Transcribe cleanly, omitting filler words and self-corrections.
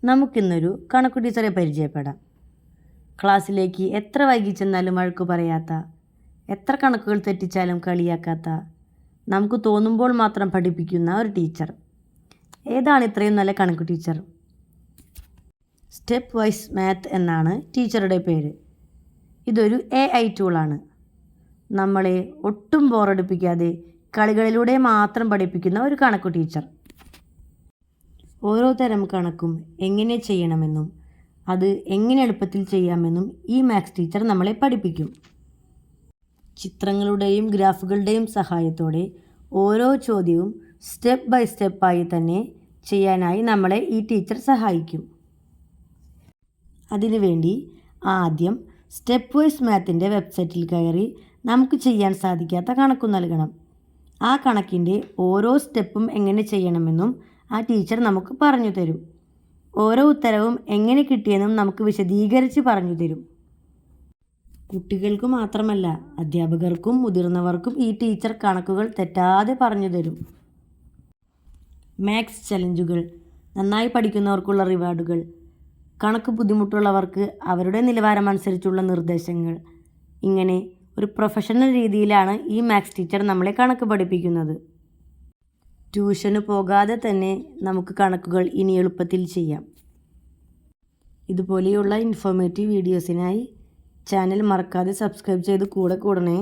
നമുക്കിന്നൊരു കണക്കു ടീച്ചറെ പരിചയപ്പെടാം. ക്ലാസ്സിലേക്ക് എത്ര വൈകി ചെന്നാലും വഴക്കു പറയാത്ത, എത്ര കണക്കുകൾ തെറ്റിച്ചാലും കളിയാക്കാത്ത, നമുക്ക് തോന്നുമ്പോൾ മാത്രം പഠിപ്പിക്കുന്ന ഒരു ടീച്ചർ. ഏതാണ് ഇത്രയും നല്ല കണക്കു ടീച്ചർ? സ്റ്റെപ്പ് വൈസ് മാത്ത് എന്നാണ് ടീച്ചറുടെ പേര്. ഇതൊരു AI ടൂളാണ്. നമ്മളെ ഒട്ടും ബോറടിപ്പിക്കാതെ കളികളിലൂടെ മാത്രം പഠിപ്പിക്കുന്ന ഒരു കണക്കു ടീച്ചർ. ഓരോ തരം കണക്കും എങ്ങനെ ചെയ്യണമെന്നും അത് എങ്ങനെ എളുപ്പത്തിൽ ചെയ്യാമെന്നും ഈ മാത്സ് ടീച്ചർ നമ്മളെ പഠിപ്പിക്കും. ചിത്രങ്ങളുടെയും ഗ്രാഫുകളുടെയും സഹായത്തോടെ ഓരോ ചോദ്യവും സ്റ്റെപ്പ് ബൈ സ്റ്റെപ്പായി തന്നെ ചെയ്യാനായി നമ്മളെ ഈ ടീച്ചർ സഹായിക്കും. അതിനുവേണ്ടി ആദ്യം സ്റ്റെപ്പ് വൈസ് മാത്തിൻ്റെ വെബ്സൈറ്റിൽ കയറി നമുക്ക് ചെയ്യാൻ സാധിക്കാത്ത കണക്കു നൽകണം. ആ കണക്കിൻ്റെ ഓരോ സ്റ്റെപ്പും എങ്ങനെ ചെയ്യണമെന്നും ആ ടീച്ചർ നമുക്ക് പറഞ്ഞു തരും. ഓരോ ഉത്തരവും എങ്ങനെ കിട്ടിയെന്നും നമുക്ക് വിശദീകരിച്ച് പറഞ്ഞു തരും. കുട്ടികൾക്ക് മാത്രമല്ല, അധ്യാപകർക്കും മുതിർന്നവർക്കും ഈ ടീച്ചർ കണക്കുകൾ തെറ്റാതെ പറഞ്ഞു തരും. മാത്സ് ചലഞ്ചുകൾ, നന്നായി പഠിക്കുന്നവർക്കുള്ള റിവാർഡുകൾ, കണക്ക് ബുദ്ധിമുട്ടുള്ളവർക്ക് അവരുടെ നിലവാരമനുസരിച്ചുള്ള നിർദ്ദേശങ്ങൾ, ഇങ്ങനെ ഒരു പ്രൊഫഷണൽ രീതിയിലാണ് ഈ മാത്സ് ടീച്ചർ നമ്മളെ കണക്ക് പഠിപ്പിക്കുന്നത്. ട്യൂഷന് പോകാതെ തന്നെ നമുക്ക് കണക്കുകൾ ഇനി എളുപ്പത്തിൽ ചെയ്യാം. ഇതുപോലെയുള്ള ഇൻഫോർമേറ്റീവ് വീഡിയോസിനായി ചാനൽ മറക്കാതെ സബ്സ്ക്രൈബ് ചെയ്ത് കൂടെ കൂടണേ.